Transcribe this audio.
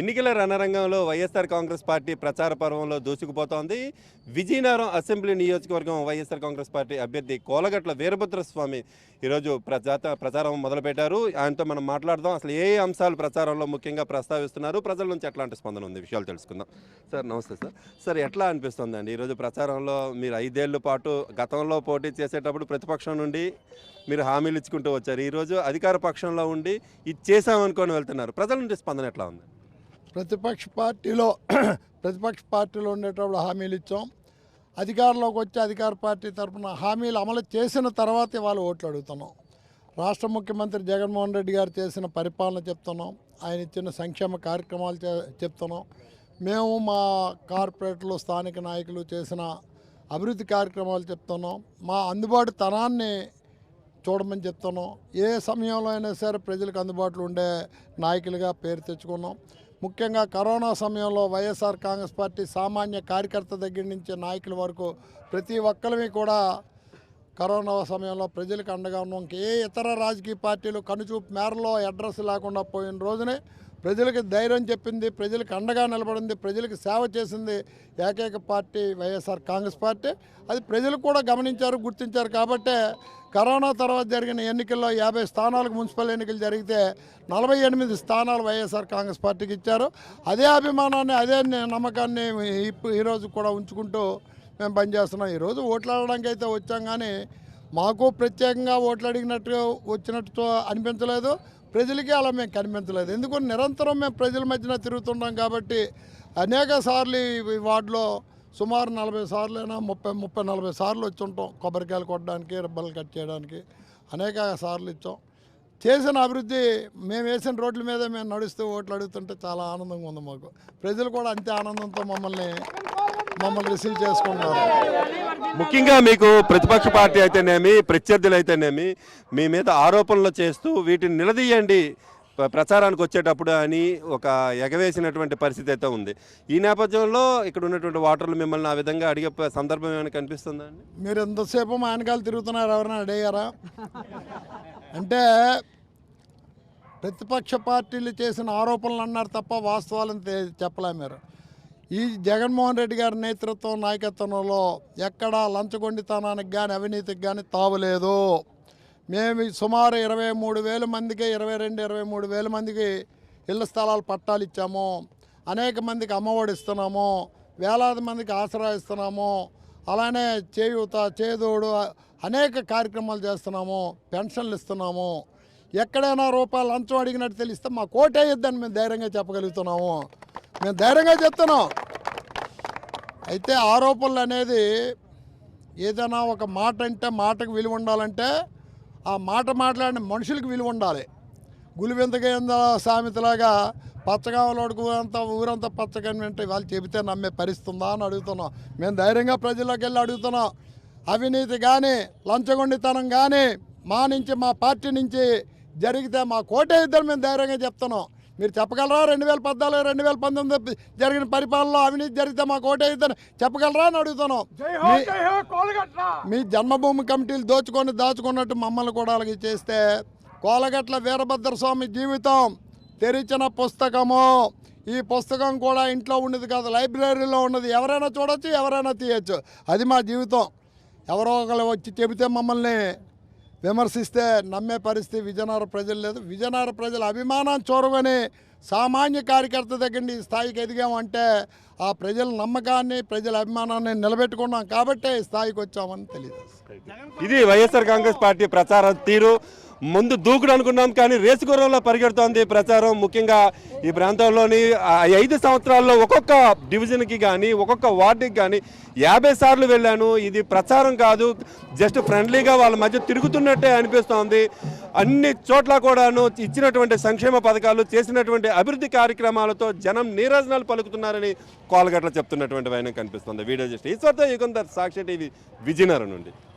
ఎన్నికల రణరంగంలో వైఎస్ఆర్ కాంగ్రెస్ పార్టీ ప్రచార పర్వంలో దూసుకుపోతోంది. విజయనగరం అసెంబ్లీ నియోజకవర్గం వైఎస్ఆర్ కాంగ్రెస్ పార్టీ అభ్యర్థి కోలగట్ల వీరభద్రస్వామి ఈరోజు ప్రచారం మొదలుపెట్టారు. ఆయనతో మనం మాట్లాడదాం. అసలు ఏ అంశాలు ప్రచారంలో ముఖ్యంగా ప్రస్తావిస్తున్నారు, ప్రజల నుంచి ఎట్లాంటి స్పందన ఉంది, విషయాలు తెలుసుకుందాం. సార్ నమస్తే సార్. సార్ ఎట్లా అనిపిస్తుందండి ఈరోజు ప్రచారంలో? మీరు 5 ఏళ్ల పాటు గతంలో పోటీ చేసేటప్పుడు ప్రతిపక్షం నుండి మీరు హామీలు ఇచ్చుకుంటూ వచ్చారు. ఈరోజు అధికార పక్షంలో ఉండి ఇది చేసామనుకొని వెళ్తున్నారు. ప్రజల నుంచి స్పందన ఎట్లా ఉంది? ప్రతిపక్ష పార్టీలో ఉండేటప్పుడు హామీలు ఇచ్చాం. అధికారంలోకి వచ్చి అధికార పార్టీ తరఫున హామీలు అమలు చేసిన తర్వాత ఇవాళ ఓట్లు అడుగుతున్నాం. రాష్ట్ర ముఖ్యమంత్రి జగన్మోహన్ రెడ్డి గారు చేసిన పరిపాలన చెప్తున్నాం. ఆయన ఇచ్చిన సంక్షేమ కార్యక్రమాలు చెప్తున్నాం. మేము మా కార్పొరేట్లు స్థానిక నాయకులు చేసిన అభివృద్ధి కార్యక్రమాలు చెప్తున్నాం. మా అందుబాటుతనాన్ని చూడమని చెప్తున్నాం. ఏ సమయంలో అయినా సరే ప్రజలకు అందుబాటులో ఉండే నాయకులుగా పేరు తెచ్చుకున్నాం. ముఖ్యంగా కరోనా సమయంలో వైఎస్ఆర్ కాంగ్రెస్ పార్టీ సామాన్య కార్యకర్త దగ్గర నుంచి నాయకుల వరకు ప్రతి ఒక్కరిని కూడా కరోనా సమయంలో ప్రజలకు అండగా ఉన్నాం. ఏ ఇతర రాజకీయ పార్టీలు కనుచూపు మేరలో అడ్రస్ లేకుండా పోయిన రోజునే ప్రజలకు ధైర్యం చెప్పింది, ప్రజలకు అండగా నిలబడింది, ప్రజలకు సేవ చేసింది ఏకైక పార్టీ వైఎస్ఆర్ కాంగ్రెస్ పార్టీ. అది ప్రజలు కూడా గమనించారు, గుర్తించారు. కాబట్టే కరోనా తర్వాత జరిగిన ఎన్నికల్లో 50 స్థానాలకు మున్సిపల్ ఎన్నికలు జరిగితే 48 స్థానాలు వైఎస్ఆర్ కాంగ్రెస్ పార్టీకి ఇచ్చారు. అదే అభిమానాన్ని, అదే నమ్మకాన్ని ఈరోజు కూడా ఉంచుకుంటూ మేము పనిచేస్తున్నాం. ఈరోజు ఓట్లు అడగడానికి అయితే వచ్చాం, కానీ మాకు ప్రత్యేకంగా ఓట్లు అడిగినట్టు వచ్చినట్టు అనిపించలేదు. ప్రజలకి అలా మేము కనిపించలేదు. ఎందుకంటే నిరంతరం మేము ప్రజల మధ్యన తిరుగుతున్నాం. కాబట్టి అనేక సార్లు ఈ వార్డులో సుమారు 40 సార్లైనా 30-40 సార్లు వచ్చి ఉంటాం. కొబ్బరికాయలు కొట్టడానికి, రిబ్బలు కట్ చేయడానికి అనేక సార్లు ఇచ్చాం. చేసిన అభివృద్ధి మేము వేసిన రోడ్ల మీద మేము నడుస్తూ ఓట్లు అడుగుతుంటే చాలా ఆనందంగా ఉంది మాకు. ప్రజలు కూడా అంతే ఆనందంతో మమ్మల్ని రిసీవ్ చేసుకున్నారు. ముఖ్యంగా మీకు ప్రతిపక్ష పార్టీ అయితేనేమి, ప్రత్యర్థులు అయితేనేమి మీ మీద ఆరోపణలు చేస్తూ వీటిని నిలదీయండి ప్రచారానికి వచ్చేటప్పుడు అని ఒక ఎగవేసినటువంటి పరిస్థితి అయితే ఉంది. ఈ నేపథ్యంలో ఇక్కడ ఉన్నటువంటి ఓటర్లు మిమ్మల్ని ఆ విధంగా అడిగే సందర్భం ఏమైనా కనిపిస్తుందా అండి? మీరు ఎంతసేపు మా వెనకాల తిరుగుతున్నారు, ఎవరైనా అడిగారా? అంటే ప్రతిపక్ష పార్టీలు చేసిన ఆరోపణలు అన్నారు తప్ప వాస్తవాలను చెప్పలే. మీరు ఈ జగన్మోహన్ రెడ్డి గారి నేతృత్వం, నాయకత్వంలో ఎక్కడా లంచగొండితనానికి కానీ అవినీతికి కానీ తావులేదు. మేము సుమారు 23,000 మందికి 23,000 మందికి ఇళ్ల స్థలాలు పట్టాలు ఇచ్చాము. అనేక మందికి అమ్మఒడి ఇస్తున్నాము. వేలాది మందికి ఆసరా ఇస్తున్నాము. అలానే చేయూత, చేదోడు అనేక కార్యక్రమాలు చేస్తున్నాము. పెన్షన్లు ఇస్తున్నాము. ఎక్కడైనా రూపాయలు లంచం అడిగినట్టు తెలిస్తే మా కోటేయొద్దని మేము ధైర్యంగా చెప్పగలుగుతున్నాము. మేము ధైర్యంగా చెప్తున్నాం. అయితే ఆరోపణలు అనేది ఏదైనా ఒక మాట అంటే మాటకు విలువ ఉండాలంటే ఆ మాట మాట్లాడిన మనుషులకు విలువ ఉండాలి. గులివింతగా సామెతలాగా పచ్చగావలోడుకు అంతా ఊరంతా పచ్చగా వింటే వాళ్ళు చెబితే నమ్మే పరిస్థితుందా అని అడుగుతున్నాం. మేము ధైర్యంగా ప్రజల్లోకి వెళ్ళి అడుగుతున్నాం. అవినీతి కానీ లంచగొండితనం కానీ మా నుంచి, మా పార్టీ నుంచి జరిగితే మా కోటేయుద్ధం మేము ధైర్యంగా చెప్తున్నాం. మీరు చెప్పగలరా? 2014, 2019 జరిగిన పరిపాలనలో అవినీతి జరిగితే మా కోటేయుద్ధం చెప్పగలరా అని అడుగుతున్నాం. మీ జన్మభూమి కమిటీలు దాచుకున్నట్టు మమ్మల్ని కూడా అలాగే చేస్తే కోలగట్ల వీరభద్రస్వామి జీవితం తెరిచిన పుస్తకము. ఈ పుస్తకం కూడా ఇంట్లో ఉండేది కాదు, లైబ్రరీలో ఉన్నది. ఎవరైనా చూడొచ్చు, ఎవరైనా తీయచ్చు. అది మా జీవితం. ఎవరో ఒకరు వచ్చి చెబితే మమ్మల్ని విమర్శిస్తే నమ్మే పరిస్థితి విజయనగరం ప్రజలు లేదు. విజయనగరం ప్రజల అభిమానాన్ని చూరగొని సామాన్య కార్యకర్త దగ్గర ఈ స్థాయికి ఎదిగామంటే ఆ ప్రజల నమ్మకాన్ని, ప్రజల అభిమానాన్ని నిలబెట్టుకున్నాం. కాబట్టే ఈ స్థాయికి వచ్చామని తెలియదు. ఇది వైఎస్ఆర్ కాంగ్రెస్ పార్టీ ప్రచార తీరు. ముందు దూకుడు అనుకున్నాం, కానీ రేసు గుర్రంలో పరిగెడుతోంది ప్రచారం. ముఖ్యంగా ఈ ప్రాంతంలోని 5 సంవత్సరాల్లో ఒక్కొక్క డివిజన్కి కానీ ఒక్కొక్క వార్డుకి కానీ 50 సార్లు వెళ్ళాను. ఇది ప్రచారం కాదు, జస్ట్ ఫ్రెండ్లీగా వాళ్ళ మధ్య తిరుగుతున్నట్టే అనిపిస్తోంది. అన్ని చోట్ల కూడాను ఇచ్చినటువంటి సంక్షేమ పథకాలు, చేసినటువంటి అభివృద్ధి కార్యక్రమాలతో జనం నీరాజనాలు పలుకుతున్నారని కోలగట్ల చెప్తున్నటువంటి వైనం కనిపిస్తుంది. వీడియో జస్ట్ ఈశ్వర్తో యుగంధర్, సాక్షి టీవీ, విజయనగరం నుండి.